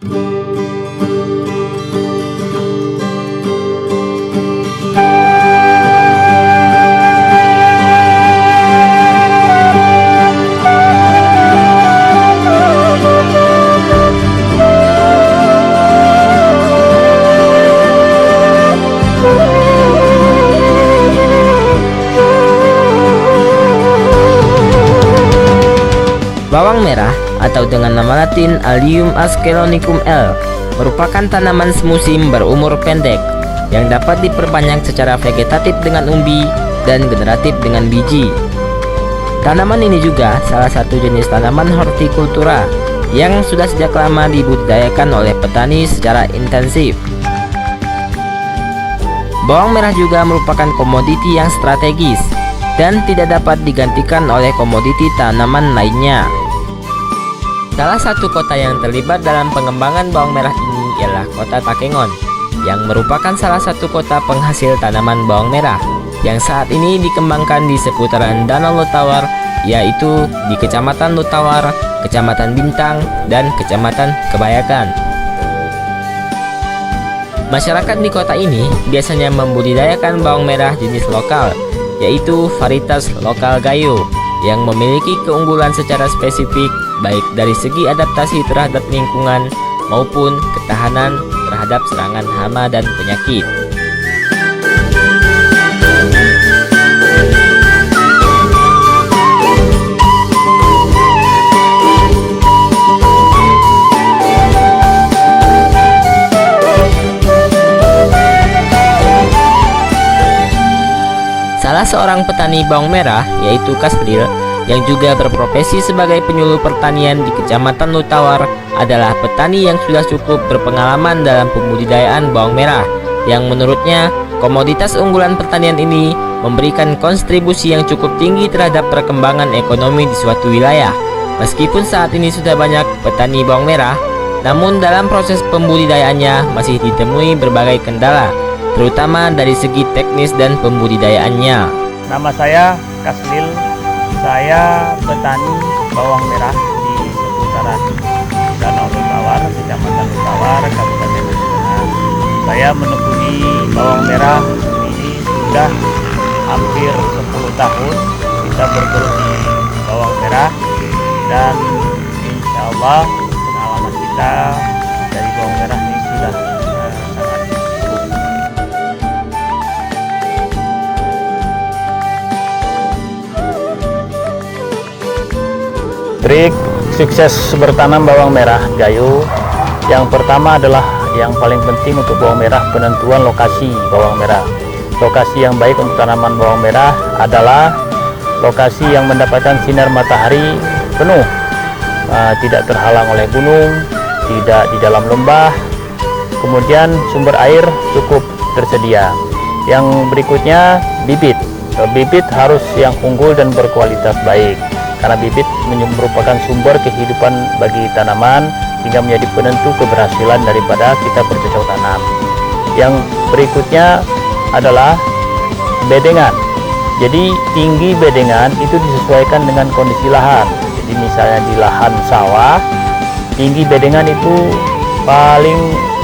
Bawang merah atau dengan nama latin Allium askelonicum L merupakan tanaman semusim berumur pendek yang dapat diperpanjang secara vegetatif dengan umbi dan generatif dengan biji. Tanaman ini juga salah satu jenis tanaman hortikultura yang sudah sejak lama dibudidayakan oleh petani secara intensif. Bawang merah juga merupakan komoditi yang strategis dan tidak dapat digantikan oleh komoditi tanaman lainnya. Salah satu kota yang terlibat dalam pengembangan bawang merah ini ialah kota Takengon, yang merupakan salah satu kota penghasil tanaman bawang merah yang saat ini dikembangkan di seputaran Danau Lutawar, yaitu di Kecamatan Lutawar, Kecamatan Bintang, dan Kecamatan Kebayakan. Masyarakat di kota ini biasanya membudidayakan bawang merah jenis lokal, yaitu varietas lokal Gayo, yang memiliki keunggulan secara spesifik baik dari segi adaptasi terhadap lingkungan maupun ketahanan terhadap serangan hama dan penyakit. Salah seorang petani bawang merah, yaitu Kasril, yang juga berprofesi sebagai penyuluh pertanian di Kecamatan Lutawar, adalah petani yang sudah cukup berpengalaman dalam pembudidayaan bawang merah, yang menurutnya komoditas unggulan pertanian ini memberikan kontribusi yang cukup tinggi terhadap perkembangan ekonomi di suatu wilayah. Meskipun saat ini sudah banyak petani bawang merah, namun dalam proses pembudidayaannya masih ditemui berbagai kendala, terutama dari segi teknis dan pembudidayaannya. Nama saya Kasril. Saya petani bawang merah di seputaran Danau Lutawar, Kecamatan Lutawar, Kabupaten Aceh Tengah. Saya menekuni bawang merah ini sudah hampir 10 tahun. Kita bergelut di bawang merah, dan insya Allah pengalaman kita dari bawang merah ini sudah sangat cukup. Trik sukses bertanam bawang merah Gayo, yang pertama adalah yang paling penting untuk bawang merah, penentuan lokasi bawang merah. Lokasi yang baik untuk tanaman bawang merah adalah lokasi yang mendapatkan sinar matahari penuh, tidak terhalang oleh gunung, tidak di dalam lembah, kemudian sumber air cukup tersedia. Yang berikutnya bibit. Bibit harus yang unggul dan berkualitas baik, karena bibit merupakan sumber kehidupan bagi tanaman hingga menjadi penentu keberhasilan daripada kita bercocok tanam. Yang berikutnya adalah bedengan. Jadi tinggi bedengan itu disesuaikan dengan kondisi lahan. Jadi misalnya di lahan sawah, tinggi bedengan itu paling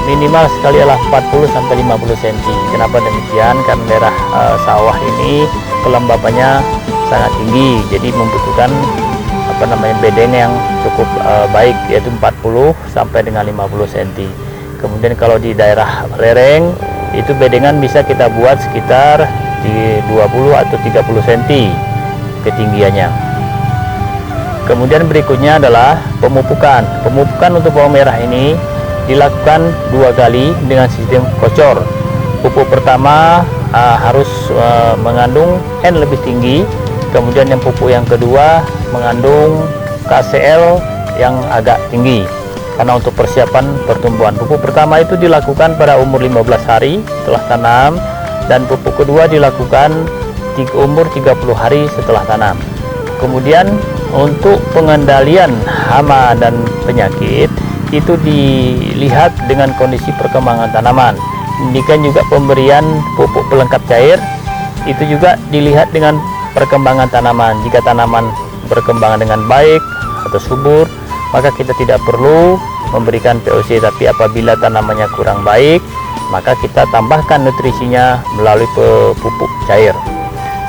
minimal sekali adalah 40-50 cm. Kenapa demikian? Karena daerah sawah ini kelembabannya sangat tinggi, jadi membutuhkan bedeng yang cukup baik, yaitu 40 sampai dengan 50 cm. Kemudian kalau di daerah lereng itu bedengan bisa kita buat sekitar di 20 atau 30 cm ketinggiannya. Kemudian berikutnya adalah pemupukan. Pemupukan untuk bawang merah ini dilakukan 2 kali dengan sistem kocor. Pupuk pertama harus mengandung N lebih tinggi, kemudian yang pupuk yang kedua mengandung KCl yang agak tinggi, karena untuk persiapan pertumbuhan. Pupuk pertama itu dilakukan pada umur 15 hari setelah tanam, dan pupuk kedua dilakukan di umur 30 hari setelah tanam. Kemudian untuk pengendalian hama dan penyakit itu dilihat dengan kondisi perkembangan tanaman. Demikian juga pemberian pupuk pelengkap cair itu juga dilihat dengan perkembangan tanaman. Jika tanaman berkembang dengan baik atau subur, maka kita tidak perlu memberikan POC, tapi apabila tanamannya kurang baik, maka kita tambahkan nutrisinya melalui pupuk cair.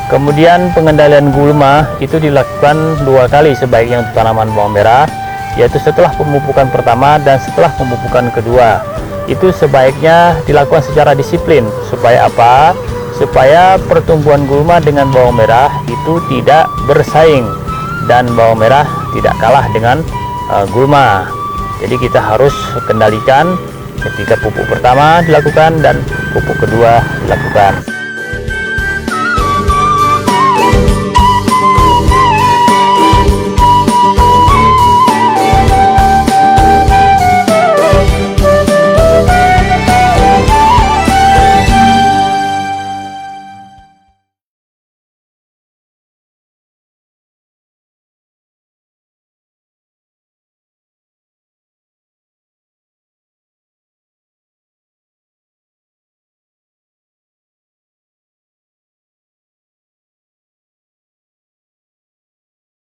Kemudian pengendalian gulma itu dilakukan 2 kali sebaiknya untuk tanaman bawang merah, yaitu setelah pemupukan pertama dan setelah pemupukan kedua. Itu sebaiknya dilakukan secara disiplin. Supaya apa? Supaya pertumbuhan gulma dengan bawang merah itu tidak bersaing dan bawang merah tidak kalah dengan gulma. Jadi kita harus kendalikan ketika pupuk pertama dilakukan dan pupuk kedua dilakukan.